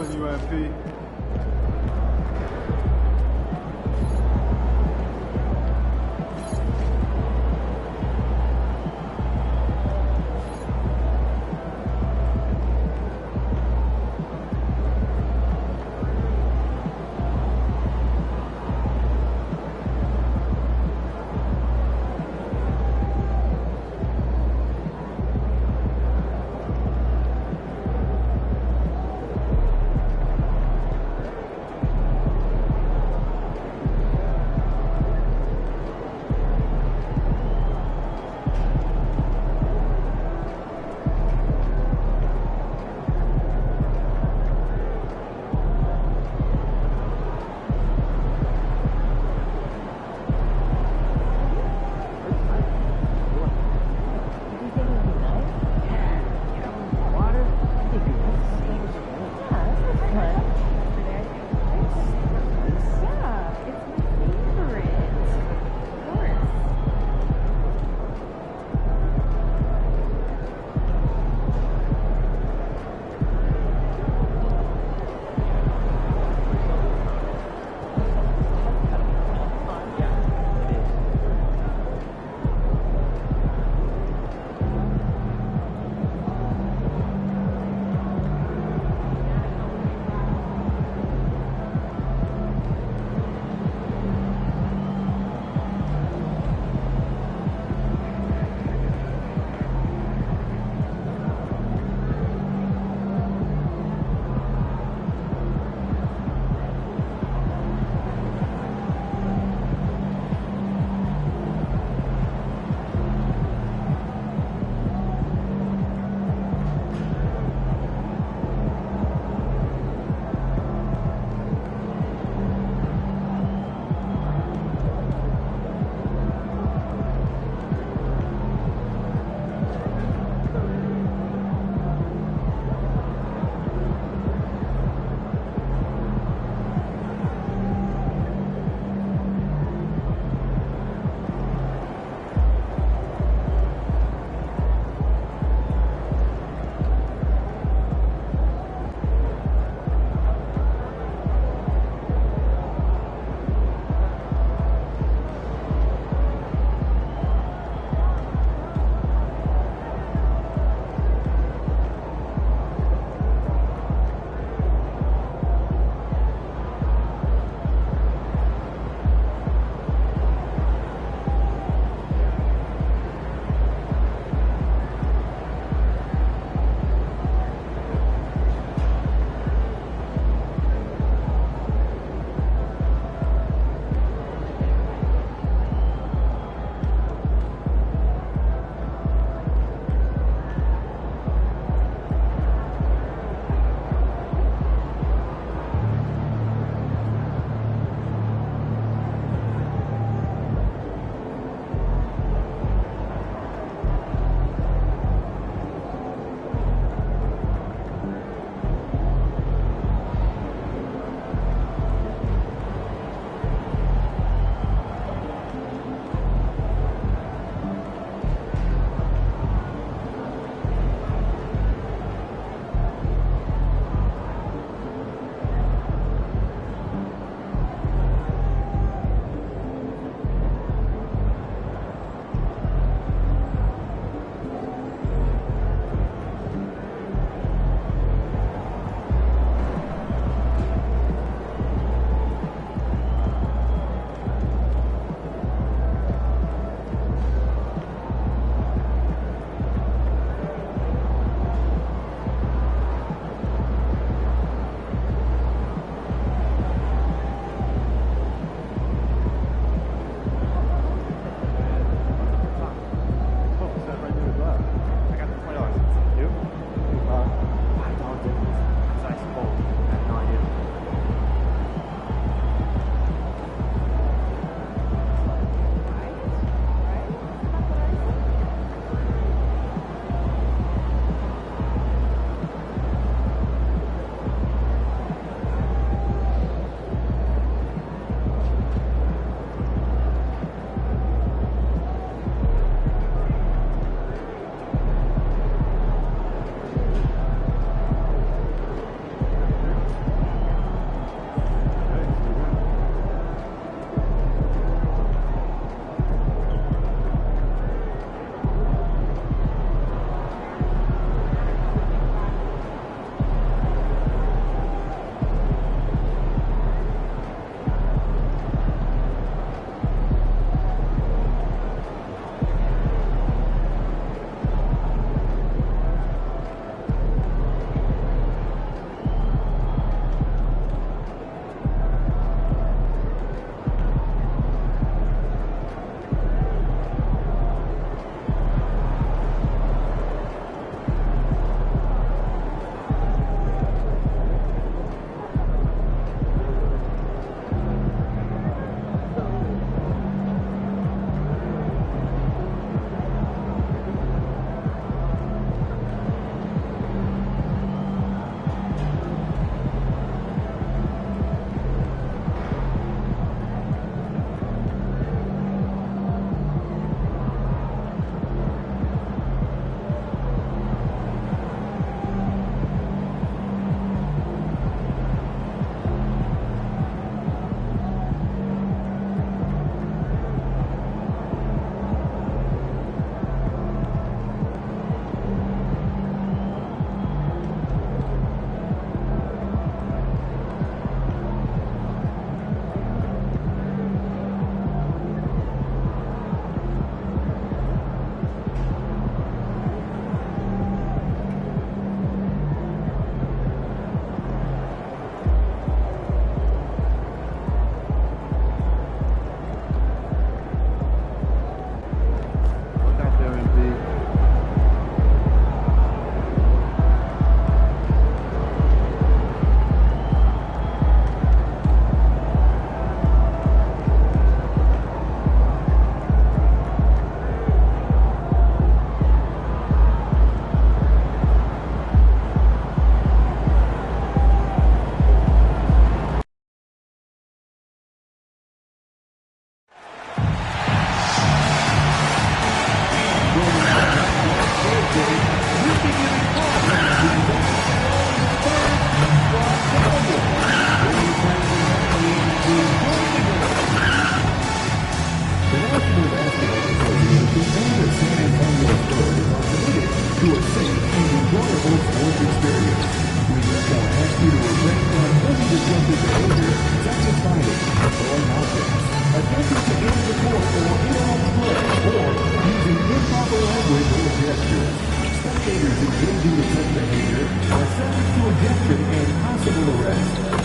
UMP.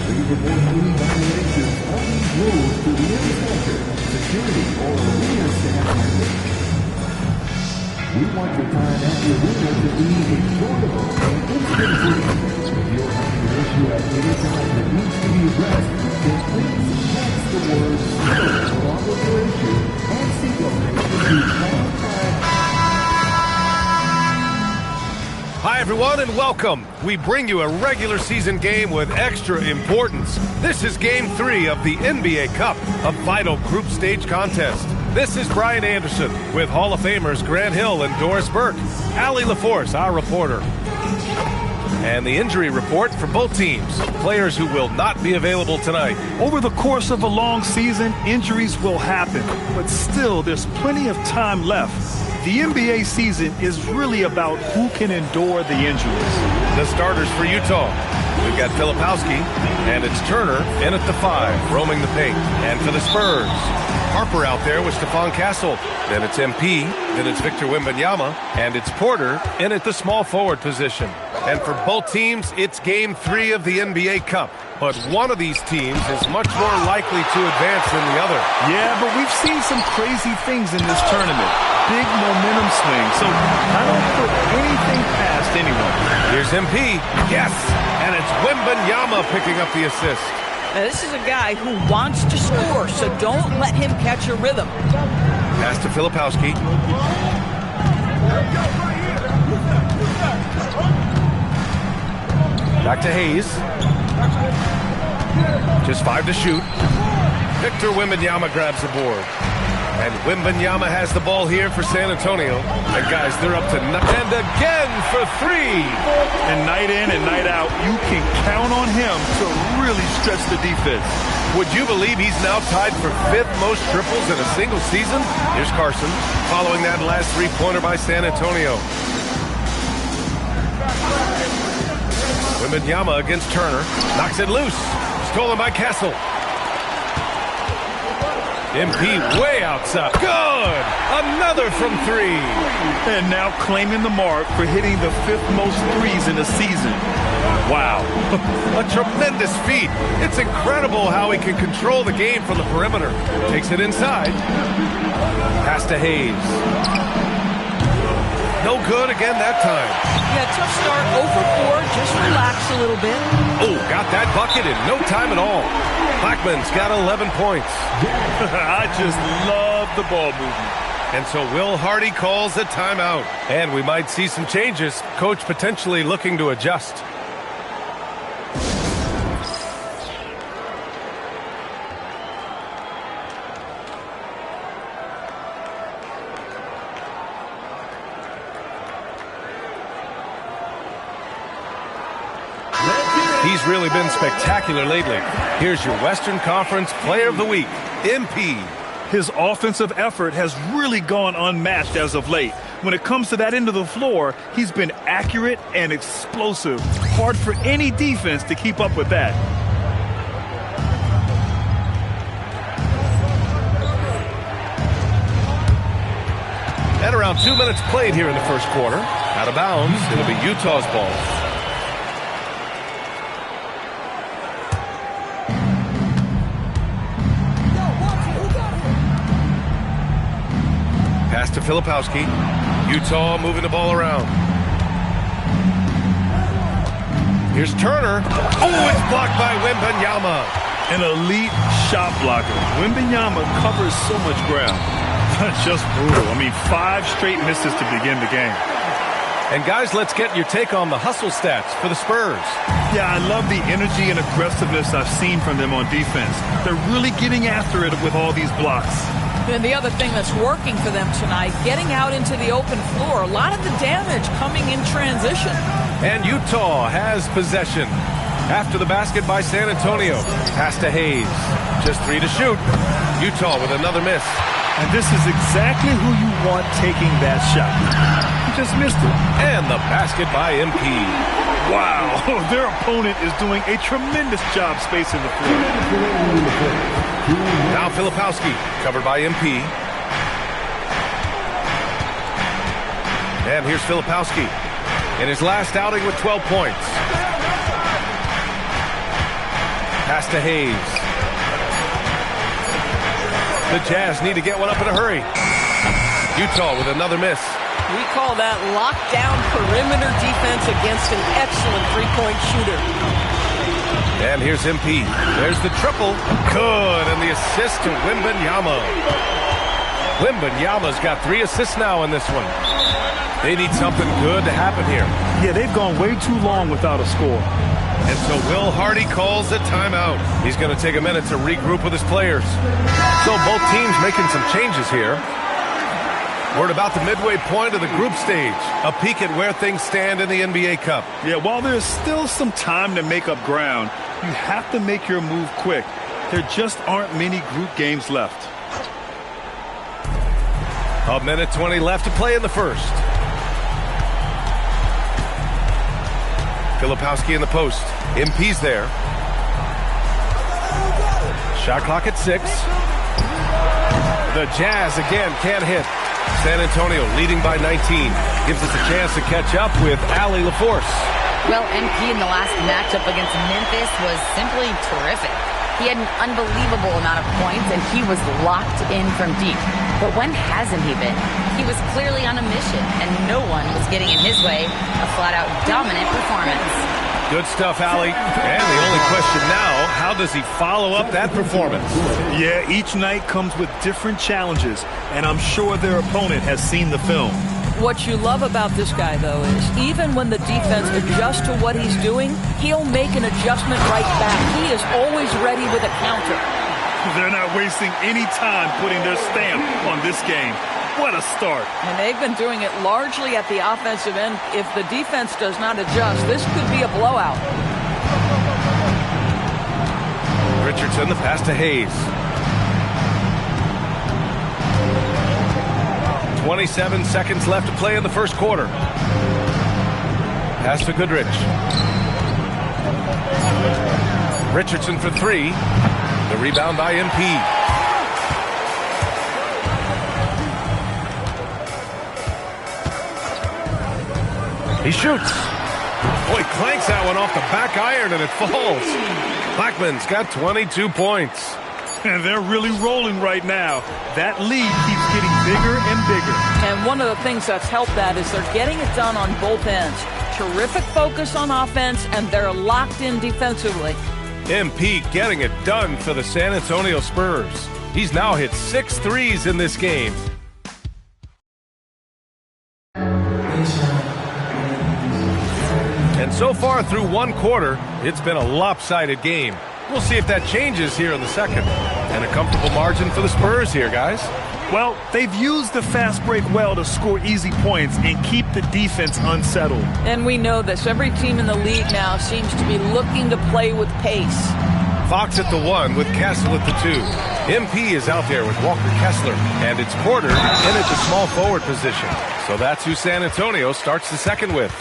Please report any violations of these rules to the instructor, security, or arena staff member. We want your time at the arena to be enjoyable and instant-free. If you're having an issue at any time that needs to be addressed, then please text the word "spirit" along with your issue and seek a favor to contact. Hi, everyone, and welcome. We bring you a regular season game with extra importance. This is Game 3 of the NBA Cup, a vital group stage contest. This is Brian Anderson with Hall of Famers Grant Hill and Doris Burke. Allie LaForce, our reporter. And the injury report for both teams. Players who will not be available tonight. Over the course of a long season, injuries will happen. But still, there's plenty of time left. The NBA season is really about who can endure the injuries. The starters for Utah. We've got Filipowski, and it's Turner in at the 5, roaming the paint. And for the Spurs, Harper out there with Stephon Castle. Then it's MP, then it's Victor Wembanyama, and it's Porter in at the small forward position. And for both teams, it's Game 3 of the NBA Cup. But one of these teams is much more likely to advance than the other. Yeah, but we've seen some crazy things in this tournament. Big momentum swing, so I don't put anything past anyone. Here's MP. Yes! And it's Wembanyama picking up the assist. Now, this is a guy who wants to score, so don't let him catch a rhythm. Pass to Filipowski. Back to Hayes. Just 5 to shoot. Victor Wembanyama grabs the board. And Wembanyama has the ball here for San Antonio. And guys, they're up to 9. And again for 3. And night in and night out, you can count on him to really stretch the defense. Would you believe he's now tied for 5th most triples in a single season? Here's Carson, following that last three-pointer by San Antonio. Wembanyama against Turner. Knocks it loose. Stolen by Castle. MP way outside. Good! Another from 3. And now claiming the mark for hitting the 5th most threes in the season. Wow. A tremendous feat. It's incredible how he can control the game from the perimeter. Takes it inside. Pass to Hayes. No good again that time. Yeah, tough start, 0 for 4. Just relax a little bit. Oh, got that bucket in no time at all. Blackman's got 11 points. I just love the ball movement. And so Will Hardy calls a timeout. And we might see some changes. Coach potentially looking to adjust. He's really been spectacular lately. Here's your Western Conference Player of the Week, MP. His offensive effort has really gone unmatched as of late. When it comes to that end of the floor, he's been accurate and explosive. Hard for any defense to keep up with that. At around 2 minutes played here in the first quarter. Out of bounds, it'll be Utah's ball. Pass to Filipowski. Utah moving the ball around. Here's Turner. Oh, it's blocked by Wembanyama. An elite shot blocker. Wembanyama covers so much ground. Just brutal. I mean, 5 straight misses to begin the game. And guys, let's get your take on the hustle stats for the Spurs. Yeah, I love the energy and aggressiveness I've seen from them on defense. They're really getting after it with all these blocks. And the other thing that's working for them tonight, getting out into the open floor. A lot of the damage coming in transition. And Utah has possession. After the basket by San Antonio. Pass to Hayes. Just 3 to shoot. Utah with another miss. And this is exactly who you want taking that shot. He just missed it. And the basket by MP. Wow, their opponent is doing a tremendous job spacing the floor. Now Filipowski, covered by MP. And here's Filipowski in his last outing with 12 points. pass to Hayes. The Jazz need to get one up in a hurry. Utah with another miss. We call that lockdown perimeter defense against an excellent three-point shooter. And here's MP. There's the triple. Good. And the assist to Wembanyama. Wembanyama's got 3 assists now in this one. They need something good to happen here. Yeah, they've gone way too long without a score. And so Will Hardy calls a timeout. He's going to take a minute to regroup with his players. So both teams making some changes here. We're at about the midway point of the group stage. A peek at where things stand in the NBA Cup. Yeah, while there's still some time to make up ground, you have to make your move quick. There just aren't many group games left. A minute 20 left to play in the first. Filipowski in the post. MP's there. Shot clock at 6. The Jazz again can't hit. San Antonio leading by 19. Gives us a chance to catch up with Allie LaForce. Well, MP in the last matchup against Memphis was simply terrific. He had an unbelievable amount of points, and he was locked in from deep. But when hasn't he been? He was clearly on a mission, and no one was getting in his way. A flat-out dominant performance. Good stuff, Allie. And the only question now, how does he follow up that performance? Yeah, each night comes with different challenges, and I'm sure their opponent has seen the film. What you love about this guy, though, is even when the defense adjusts to what he's doing, he'll make an adjustment right back. He is always ready with a counter. They're not wasting any time putting their stamp on this game. What a start. And they've been doing it largely at the offensive end. If the defense does not adjust, this could be a blowout. Richardson, the pass to Hayes. 27 seconds left to play in the first quarter. Pass to Goodrich. Richardson for 3. The rebound by MP. He shoots. Boy, clanks that one off the back iron and it falls. Blackman's got 22 points. And they're really rolling right now. That lead keeps getting bigger and bigger. And one of the things that's helped that is they're getting it done on both ends. Terrific focus on offense, and they're locked in defensively. MP getting it done for the San Antonio Spurs. He's now hit 6 threes in this game. And so far through one quarter, it's been a lopsided game. We'll see if that changes here in the second. And a comfortable margin for the Spurs here, guys. Well, they've used the fast break well to score easy points and keep the defense unsettled. And we know this. Every team in the league now seems to be looking to play with pace. Fox at the 1 with Castle at the 2. MP is out there with Walker Kessler. And it's Porter in at the small forward position. So that's who San Antonio starts the second with.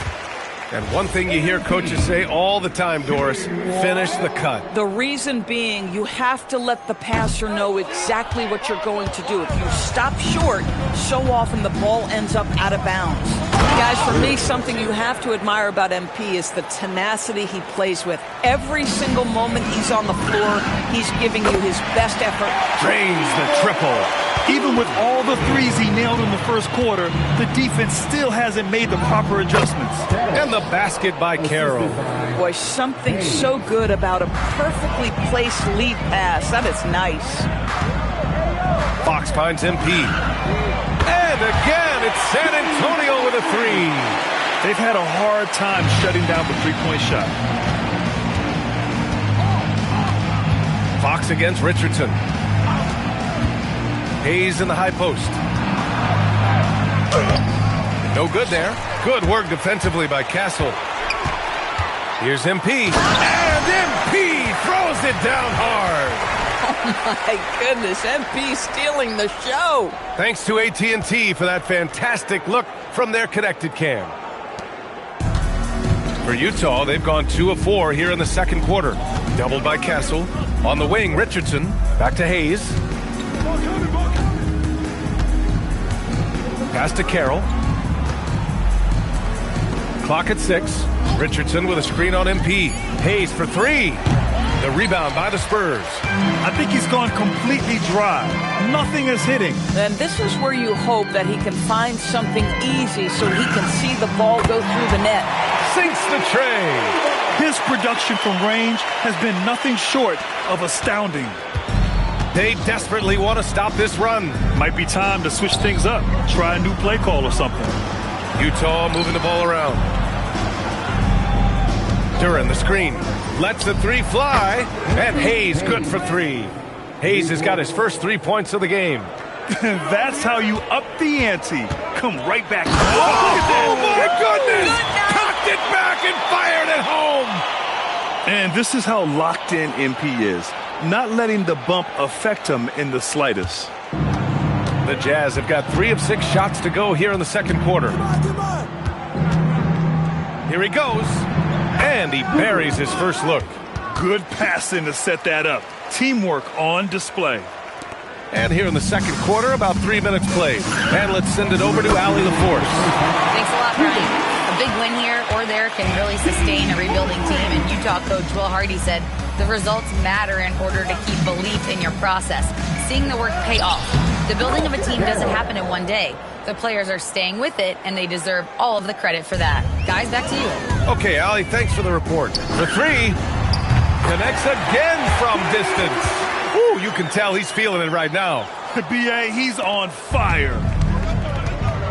And one thing you hear coaches say all the time, Doris, finish the cut. The reason being, you have to let the passer know exactly what you're going to do. If you stop short, so often the ball ends up out of bounds. Guys, for me, something you have to admire about MP is the tenacity he plays with. Every single moment he's on the floor, he's giving you his best effort. Drains the triple. Even with all the threes he nailed in the first quarter, the defense still hasn't made the proper adjustments. And the basket by Carroll. Boy, something so good about a perfectly placed lead pass. That is nice. Fox finds MP. And again, it's San Antonio with a 3. They've had a hard time shutting down the three-point shot. Fox against Richardson. Hayes in the high post. No good there. Good work defensively by Castle. Here's MP. And MP throws it down hard. Oh, my goodness. MP stealing the show. Thanks to AT&T for that fantastic look from their connected cam. For Utah, they've gone 2 of 4 here in the second quarter. Doubled by Castle. On the wing, Richardson. Back to Hayes. Pass to Carroll. Clock at 6. Richardson with a screen on MP. Hayes for 3. The rebound by the Spurs. I think he's gone completely dry. Nothing is hitting. And this is where you hope that he can find something easy so he can see the ball go through the net. Sinks the tray. His production from range has been nothing short of astounding. They desperately want to stop this run. Might be time to switch things up. Try a new play call or something. Utah moving the ball around. Duren, the screen. Lets the three fly. And Hayes good for three. Hayes has got his first 3 points of the game. That's how you up the ante. Come right back. Oh my goodness! Cocked it back and fired it home! And this is how locked in MP is. Not letting the bump affect him in the slightest. The Jazz have got 3 of 6 shots to go here in the second quarter. Here he goes. And he buries his first look. Good passing to set that up. Teamwork on display. And here in the second quarter, about 3 minutes played. And let's send it over to Allie LaForce. Thanks a lot, Brian. A big win here or there can really sustain a rebuilding team. And Utah coach Will Hardy said the results matter in order to keep belief in your process. Seeing the work pay off. The building of a team doesn't happen in one day. The players are staying with it, and they deserve all of the credit for that. Guys, back to you. Okay, Allie, thanks for the report. The three connects again from distance. Ooh, you can tell he's feeling it right now. B.A., he's on fire.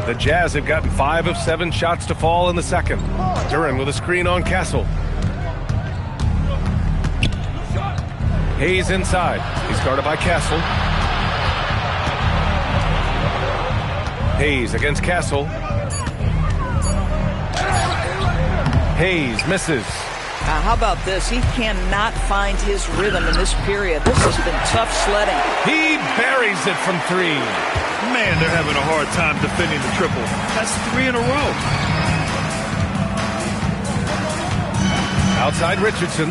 The Jazz have gotten 5 of 7 shots to fall in the second. Duren with a screen on Castle. Hayes inside. He's guarded by Castle. Hayes against Castle. Hayes misses. How about this? He cannot find his rhythm in this period. This has been tough sledding. He buries it from 3. Man, they're having a hard time defending the triple. That's 3 in a row. Outside Richardson.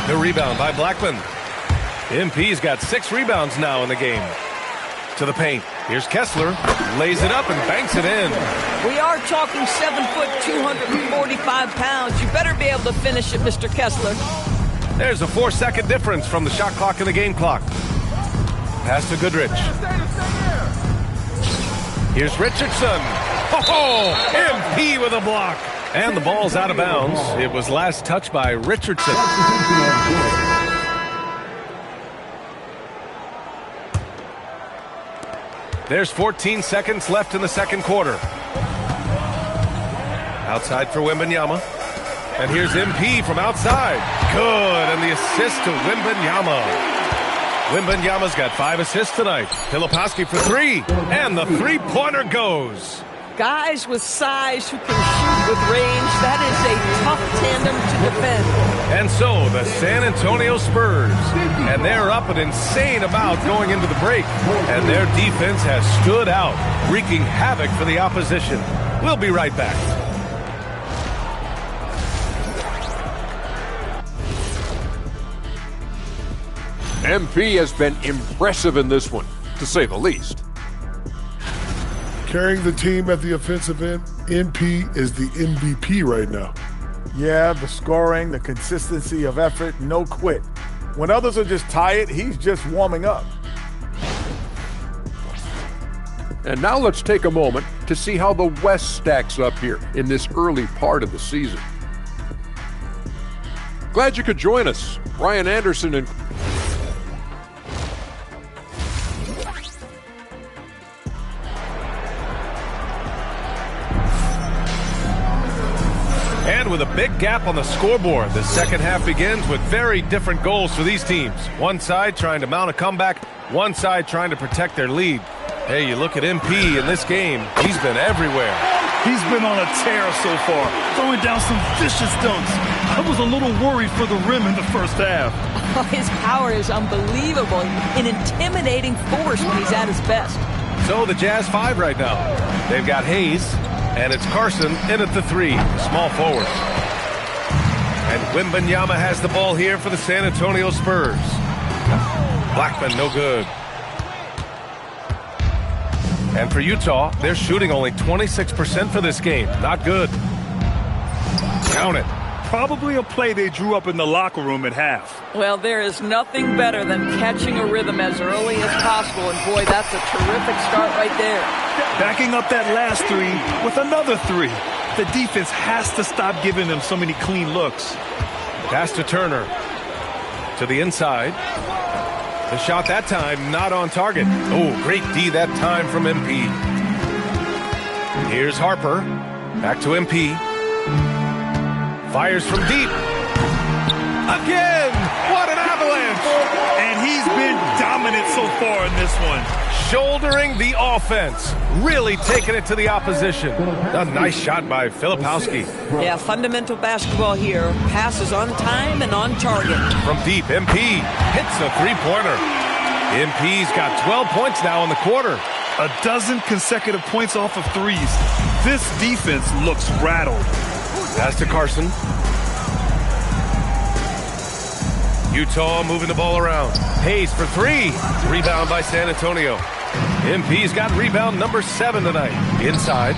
The rebound by Blackman. MP's got 6 rebounds now in the game. To the paint. Here's Kessler. Lays it up and banks it in. We are talking 7 foot, 245 pounds. You better be able to finish it, Mr. Kessler. There's a 4-second difference from the shot clock and the game clock. Pass to Goodrich. Here's Richardson. Oh, MP with a block. And the ball's out of bounds. It was last touched by Richardson. There's 14 seconds left in the second quarter. Outside for Wembanyama. And here's MP from outside. Good, and the assist to Wembanyama. Wembanyama's got 5 assists tonight. Filipowski for 3, and the three-pointer goes. Guys with size who can shoot with range, that is a tough tandem to defend. And so the San Antonio Spurs, and they're up an insane amount going into the break, and their defense has stood out, wreaking havoc for the opposition. We'll be right back. MP has been impressive in this one, to say the least. Carrying the team at the offensive end, MP is the MVP right now. Yeah, the scoring, the consistency of effort, no quit. When others are just tired, he's just warming up. And now let's take a moment to see how the West stacks up here in this early part of the season. Glad you could join us. Brian Anderson and And with a big gap on the scoreboard, the second half begins with very different goals for these teams. One side trying to mount a comeback, one side trying to protect their lead. Hey, you look at MP in this game, he's been everywhere. He's been on a tear so far, throwing down some vicious dunks. I was a little worried for the rim in the first half. Oh, his power is unbelievable, an intimidating force when he's at his best. So the Jazz 5 right now. They've got Hayes, and it's Carson in at the 3, small forward. And Wembanyama has the ball here for the San Antonio Spurs. Blackman, no good. And for Utah, they're shooting only 26% for this game. Not good. Count it. Probably a play they drew up in the locker room at half. Well, there is nothing better than catching a rhythm as early as possible, and boy, that's a terrific start right there. Backing up that last three with another three. The defense has to stop giving them so many clean looks. Pass to Turner. To the inside. The shot that time not on target. Oh, great D that time from MP. Here's Harper. Back to MP. Fires from deep. Again! What an avalanche! And he's been dominant so far in this one. Shouldering the offense. Really taking it to the opposition. A nice shot by Filipowski. Yeah, fundamental basketball here. Passes on time and on target. From deep, MP hits a three-pointer. MP's got 12 points now in the quarter. A dozen consecutive points off of threes. This defense looks rattled. Pass to Carson. Utah moving the ball around. Hayes for three. Rebound by San Antonio. MP's got rebound number 7 tonight. Inside.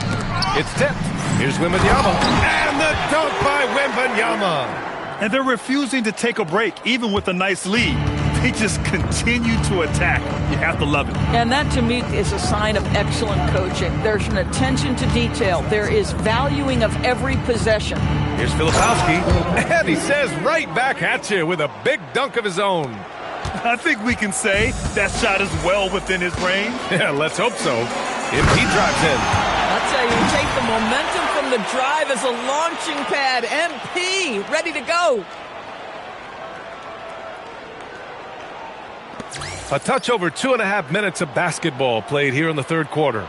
It's tipped. Here's Wembanyama. And the dunk by Wembanyama. And they're refusing to take a break, even with a nice lead. They just continue to attack. You have to love it. And that, to me, is a sign of excellent coaching. There's an attention to detail. There is valuing of every possession. Here's Filipowski. And he says right back at you with a big dunk of his own. I think we can say that shot is well within his range. Yeah, let's hope so. MP drives in. I'll tell you, take the momentum from the drive as a launching pad. MP, ready to go. A touch over 2.5 minutes of basketball played here in the third quarter.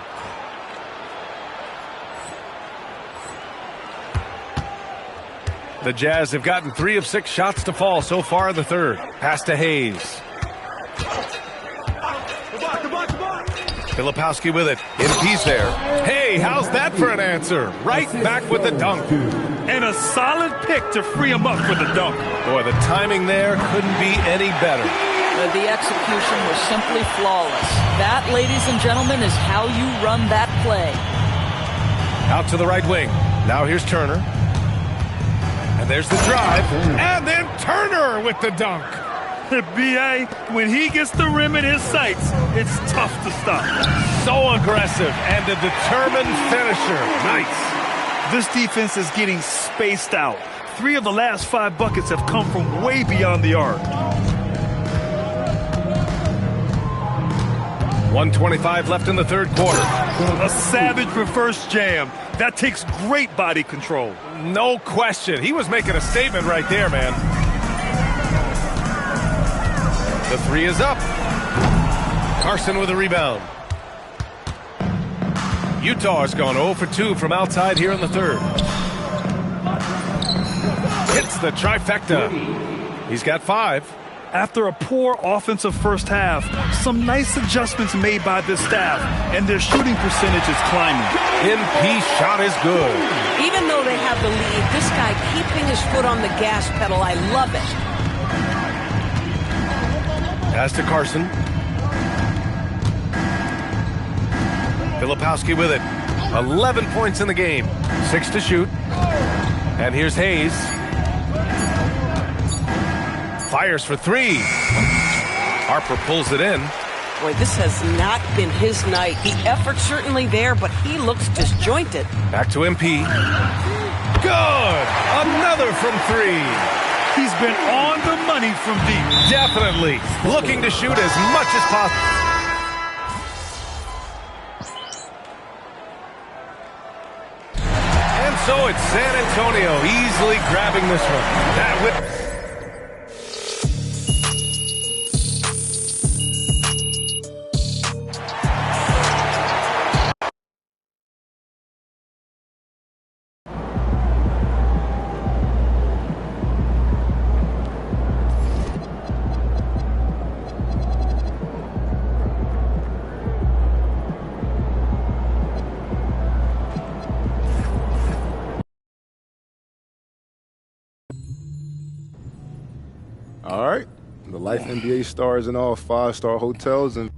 The Jazz have gotten 3 of 6 shots to fall so far in the third. Pass to Hayes. Filipowski with it. MP's there. Hey, how's that for an answer? Right back with the dunk. And a solid pick to free him up for the dunk. Boy, the timing there couldn't be any better. The execution was simply flawless. That, ladies and gentlemen, is how you run that play. Out to the right wing. Now here's Turner. And there's the drive. And then Turner with the dunk. B.A., when he gets the rim in his sights, it's tough to stop. So aggressive and a determined finisher. Nice. This defense is getting spaced out. 3 of the last 5 buckets have come from way beyond the arc. 1:25 left in the third quarter. A savage reverse jam. That takes great body control. No question. He was making a statement right there, man. The 3 is up. Carson with a rebound. Utah has gone 0 for 2 from outside here in the third. Hits the trifecta. He's got 5. After a poor offensive first half, some nice adjustments made by this staff, and their shooting percentage is climbing. MP shot is good. Even though they have the lead, this guy keeping his foot on the gas pedal, I love it. Pass to Carson. Filipowski with it. 11 points in the game. 6 to shoot. And here's Hayes. Fires for 3. Harper pulls it in. Boy, this has not been his night. The effort's certainly there, but he looks disjointed. Back to MP. Good! Another from 3. He's been on the money from deep. Definitely. Looking to shoot as much as possible. And so it's San Antonio easily grabbing this one. That with All right, the life NBA stars in all 5-star hotels, and